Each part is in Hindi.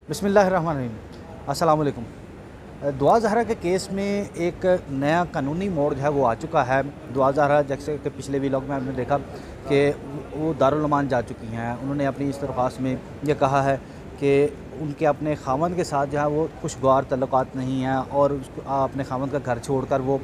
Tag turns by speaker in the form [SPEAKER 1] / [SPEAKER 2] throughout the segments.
[SPEAKER 1] बिस्मिल्लाहिर्रहमानिर्रहीम। अस्सलाम वालेकुम। दुआ ज़हरा के केस में एक नया कानूनी मोड़ जो है वो आ चुका है। दुआ ज़हरा जैसे कि पिछले व्लॉग में आपने देखा कि वो दारुल अमान जा चुकी हैं। उन्होंने अपनी इस दरख्वास्त में ये कहा है कि उनके अपने खामन के साथ जो है वो खुशगवार तल्लुकात नहीं हैं और अपने खामन का घर छोड़कर वो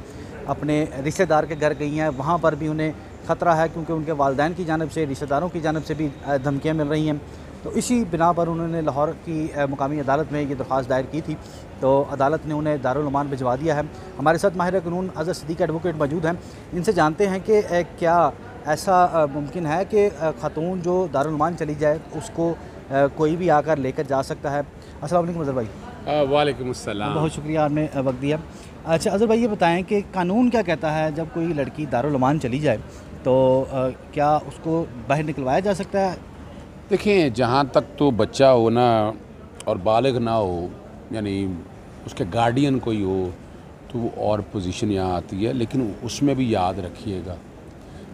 [SPEAKER 1] अपने रिश्तेदार के घर गई हैं। वहाँ पर भी उन्हें ख़तरा है क्योंकि उनके वालिदैन की जानिब से, रिश्तेदारों की जानिब से भी धमकियाँ मिल रही हैं। तो इसी बिना पर उन्होंने लाहौर की मुकामी अदालत में ये दरख्वास्त दायर की थी। तो अदालत ने उन्हें दारुल अमान भिजवा दिया है। हमारे साथ माहिर कानून अज़हर सिद्दीक़ एडवोकेट मौजूद हैं। इनसे जानते हैं कि क्या ऐसा मुमकिन है कि ख़ातून जो दारुल अमान चली जाए उसको कोई भी आकर लेकर जा सकता है। अस्सलाम वालेकुम अज़हर भाई।
[SPEAKER 2] वालेकुम अस्सलाम।
[SPEAKER 1] बहुत शुक्रिया आपने वक्त दिया। अच्छा अज़हर भाई, ये बताएं कि कानून क्या कहता है जब कोई लड़की दारुल अमान चली जाए तो क्या उसको बाहर निकलवाया जा सकता है?
[SPEAKER 2] देखें, जहाँ तक तो बच्चा हो ना और बालिग ना हो, यानी उसके गार्डियन कोई हो, तो वो और पोजीशन यहाँ आती है। लेकिन उसमें भी याद रखिएगा,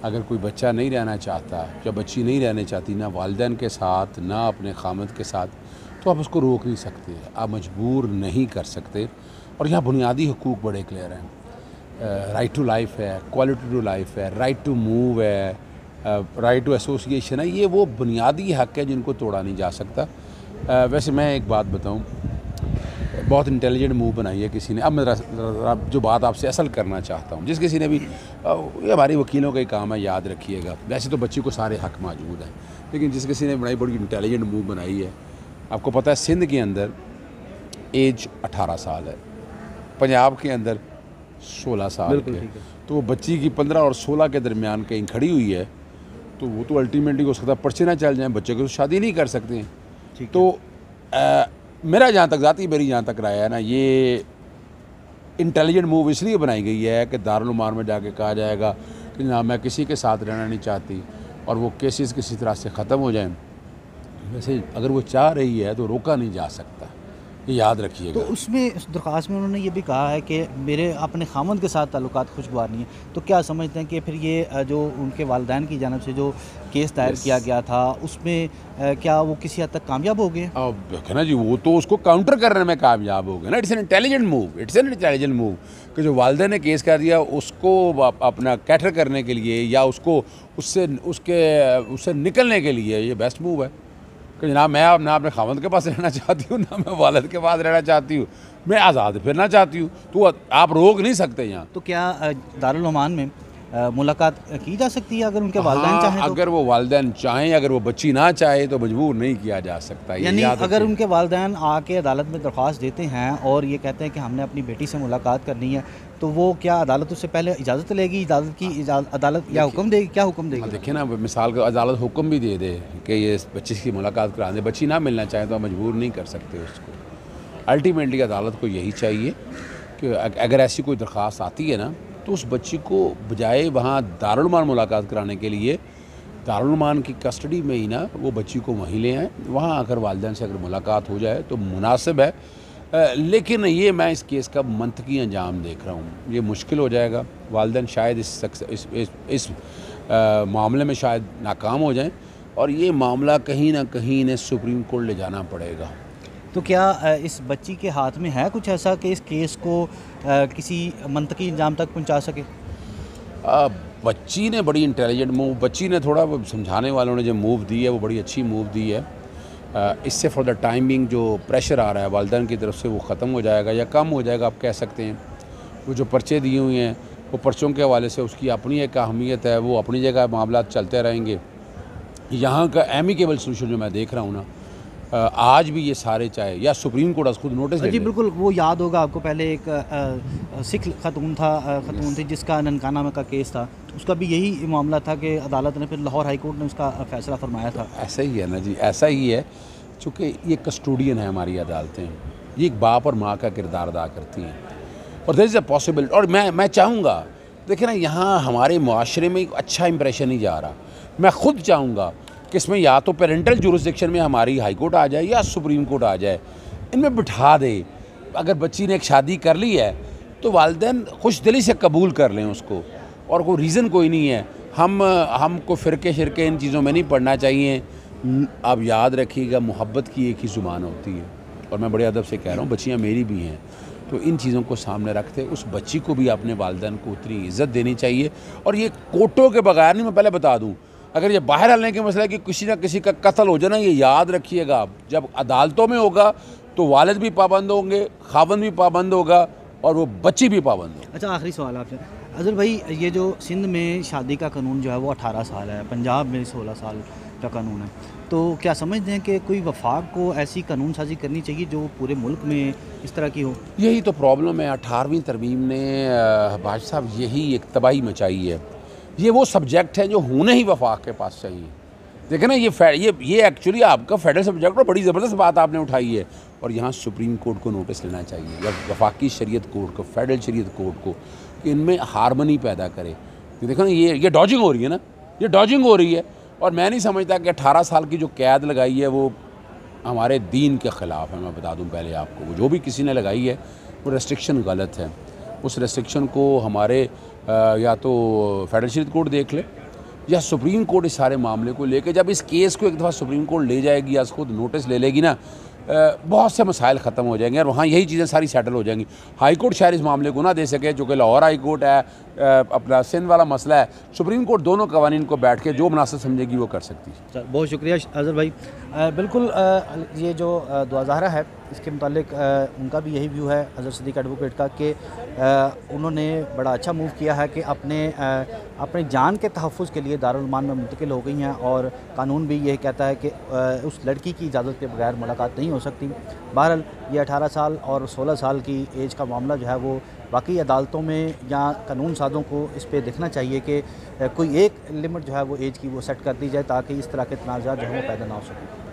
[SPEAKER 2] अगर कोई बच्चा नहीं रहना चाहता या बच्ची नहीं रहना चाहती ना वालिदैन के साथ ना अपने खामद के साथ, तो आप उसको रोक नहीं सकते, आप मजबूर नहीं कर सकते। और यहाँ बुनियादी हुकूक बड़े क्लियर हैं। राइट टू लाइफ है, क्वालिटी टू लाइफ है, राइट टू मूव है, राइट टू एसोसिएशन है। ये वो बुनियादी हक़ है जिनको तोड़ा नहीं जा सकता। वैसे मैं एक बात बताऊं, बहुत इंटेलिजेंट मूव बनाई है किसी ने। अब मैं जो बात आपसे असल करना चाहता हूं, जिस किसी ने भी, ये हमारे वकीलों का ही काम है, याद रखिएगा। वैसे तो बच्ची को सारे हक़ मौजूद हैं, लेकिन जिस किसी ने बड़ी इंटेलिजेंट मूव बनाई है। आपको पता है सिंध के अंदर एज 18 साल है, पंजाब के अंदर 16 साल है। तो वो बच्ची की 15 और 16 के दरमियान कहीं खड़ी हुई है, तो वो तो अल्टीमेटली हो सकता है पर्चे ना चल जाएँ, बच्चे को तो शादी नहीं कर सकते हैं। तो मेरा जहाँ तक मेरी जहाँ तक राय है ना, ये इंटेलिजेंट मूव इसलिए बनाई गई है कि दारुल अमान में जाके कहा जाएगा कि ना मैं किसी के साथ रहना नहीं चाहती और वो केसेस किसी तरह से ख़त्म हो जाएं। वैसे अगर वो चाह रही है तो रोका नहीं जा सकता, ये याद रखिएगा।
[SPEAKER 1] तो उसमें उस दरख्वास्त में उन्होंने ये भी कहा है कि मेरे अपने खामन के साथ ताल्लुकात खुशगवार नहीं है। तो क्या समझते हैं कि फिर ये जो उनके वालिदैन की जानिब से जो केस दायर किया गया था उसमें क्या वो किसी हद तक कामयाब हो गए?
[SPEAKER 2] अब देखे ना जी, वो तो उसको काउंटर करने में कामयाब हो गए ना। इट्स एन इंटेलिजेंट मूव कि जो वालिदैन ने केस कर दिया उसको अपना कैटर करने के लिए या उसको उससे निकलने के लिए ये बेस्ट मूव है कि जनाब मैं ना अपने खामद के पास रहना चाहती हूँ, ना मैं वालिद के पास रहना चाहती हूँ, मैं आज़ाद फिरना चाहती हूँ। तो आप रोक नहीं सकते यहाँ।
[SPEAKER 1] तो क्या दारुल अमान में मुलाकात की जा सकती है अगर उनके वालिदैन चाहें?
[SPEAKER 2] अगर वो वालिदैन चाहें, अगर वो बच्ची ना चाहे तो मजबूर नहीं किया जा सकता।
[SPEAKER 1] यानी अगर उनके वालिदैन आके अदालत में दरख्वास्त देते हैं और ये कहते हैं कि हमने अपनी बेटी से मुलाकात करनी है, तो वो क्या अदालत उससे पहले इजाज़त लेगी? अदालत या हुक्म देगी? क्या हुक्म देगी?
[SPEAKER 2] देखिए ना, मिसाल का अदालत हुक्म भी दे दे कि ये बच्ची की मुलाकात करा दे, बच्ची ना मिलना चाहे तो आप मजबूर नहीं कर सकते उसको। अल्टीमेटली अदालत को यही चाहिए कि अगर ऐसी कोई दरख्वास्त आती है ना, तो उस बच्ची को बजाय वहाँ दारुल अमान मुलाकात कराने के लिए दारुल अमान की कस्टडी में ही ना वो बच्ची को वहीं ले आएँ। वहाँ आकर वालिदैन से अगर मुलाकात हो जाए तो मुनासिब है। लेकिन ये मैं इस केस का मंतकी अंजाम देख रहा हूँ, ये मुश्किल हो जाएगा। वालिदैन शायद इस मामले में शायद नाकाम हो जाएं और ये मामला कहीं ना कहीं इन्हें सुप्रीम कोर्ट ले जाना पड़ेगा।
[SPEAKER 1] तो क्या इस बच्ची के हाथ में है कुछ ऐसा कि इस केस को किसी मंतकी इंजाम तक पहुंचा सके?
[SPEAKER 2] बच्ची ने बड़ी इंटेलिजेंट मूव, बच्ची ने थोड़ा समझाने वालों ने जो मूव दी है वो बड़ी अच्छी मूव दी है। इससे फॉर द टाइमिंग जो प्रेशर आ रहा है वालिदैन की तरफ से वो ख़त्म हो जाएगा या कम हो जाएगा, आप कह सकते हैं। वो जो पर्चे दिए हुए हैं वो पर्चों के हवाले से उसकी अपनी एक अहमियत है, वो अपनी जगह मामला चलते रहेंगे। यहाँ का एमिकेबल सोल्यूशन जो मैं देख रहा हूँ ना, आज भी ये सारे चाहे या सुप्रीम कोर्ट खुद नोटिस
[SPEAKER 1] जी बिल्कुल। वो याद होगा आपको, पहले एक सिख खतून थी जिसका ननकाना में का केस था, उसका भी यही मामला था कि अदालत ने फिर लाहौर हाई कोर्ट ने उसका फ़ैसला फरमाया था।
[SPEAKER 2] ऐसा ही है ना जी, ऐसा ही है। चूँकि ये कस्टोडियन है हमारी अदालतें, ये एक बाप और माँ का किरदार अदा करती हैं और देयर इज़ अ पॉसिबिलिटी। और मैं चाहूँगा, देखिए ना, यहाँ हमारे मुआशरे में एक अच्छा इंप्रेशन नहीं जा रहा। मैं ख़ुद चाहूँगा कि इसमें या तो पेरेंटल जुरिस्डिक्शन में हमारी हाई कोर्ट आ जाए या सुप्रीम कोर्ट आ जाए, इनमें बिठा दे। अगर बच्ची ने एक शादी कर ली है तो वालिदैन खुश दिली से कबूल कर लें उसको, और कोई रीज़न कोई नहीं है। हमको फ़िरके शिरके इन चीज़ों में नहीं पढ़ना चाहिए। आप याद रखिएगा, मोहब्बत की एक ही ज़ुबान होती है, और मैं बड़े अदब से कह रहा हूँ, बच्चियाँ मेरी भी हैं, तो इन चीज़ों को सामने रखते उस बच्ची को भी अपने वालिदैन को उतनी इज़्ज़त देनी चाहिए। और ये कोर्टों के बगैर नहीं, मैं पहले बता दूँ, अगर ये बाहर आने के मसला है कि किसी ना किसी का कत्ल हो जाए ना, ये याद रखिएगा, जब अदालतों में होगा तो वालिद भी पाबंद होंगे, खावंद भी पाबंद होगा और वो बच्ची भी पाबंद होगी।
[SPEAKER 1] अच्छा, आखिरी सवाल आपसे अजहर भाई, ये जो सिंध में शादी का कानून जो है वो 18 साल है, पंजाब में 16 साल का कानून है, तो क्या समझते हैं कि कोई वफाक को ऐसी कानून साजी करनी चाहिए जो पूरे मुल्क में इस तरह की हो? यही
[SPEAKER 2] तो प्रॉब्लम है। 18वीं तरमीम ने बादशाह साहब यही एक तबाही मचाई है। ये वो सब्जेक्ट है जो होने ही वफाक के पास चाहिए। देखें ना, ये एक्चुअली आपका फेडरल सब्जेक्ट और बड़ी ज़बरदस्त बात आपने उठाई है, और यहाँ सुप्रीम कोर्ट को नोटिस लेना चाहिए, या वफाकी शरीयत कोर्ट को, फेडरल शरीयत कोर्ट को, कि इनमें हारमनी पैदा करे। तो देखो ना, ये डॉजिंग हो रही है ना, ये डॉजिंग हो रही है। और मैं नहीं समझता कि 18 साल की जो कैद लगाई है वो हमारे दीन के ख़िलाफ़ है। मैं बता दूं पहले आपको, वो जो भी किसी ने लगाई है वो रेस्ट्रिक्शन गलत है। उस रेस्ट्रिक्शन को हमारे या तो फेडरल शरीयत कोर्ट देख ले, या सुप्रीम कोर्ट इस सारे मामले को लेके, जब इस केस को एक दफ़ा सुप्रीम कोर्ट ले जाएगी या खुद नोटिस ले लेगी ना, बहुत से मसाइल ख़त्म हो जाएंगे और वहाँ यही चीज़ें सारी सेटल हो जाएंगी। हाई कोर्ट शायद इस मामले को ना दे सके, जो कि लाहौर हाई कोर्ट है, अपना सिंध वाला मसला है, सुप्रीम कोर्ट दोनों कवानीन को बैठ के जो मुनासिब समझेगी वो कर सकती है।
[SPEAKER 1] बहुत शुक्रिया अजहर भाई। बिल्कुल, ये जो दुआ ज़हरा है इसके मुतालिक उनका भी यही व्यू है अजहर सिद्दीक़ एडवोकेट का, कि उन्होंने बड़ा अच्छा मूव किया है कि अपने जान के तहफ़्फ़ुज़ के लिए दारुल मान में मुंतकिल हो गई हैं, और कानून भी यही कहता है कि उस लड़की की इजाज़त के बगैर मुलाकात नहीं हो सकती। बहरहाल ये 18 साल और 16 साल की एज का मामला जो है वो बाकी अदालतों में या कानून साज़ों को इस पे देखना चाहिए कि कोई एक लिमिट जो है वो एज की वो सेट कर दी जाए, ताकि इस तरह के तनाज़ात जो है वो पैदा ना हो सकें।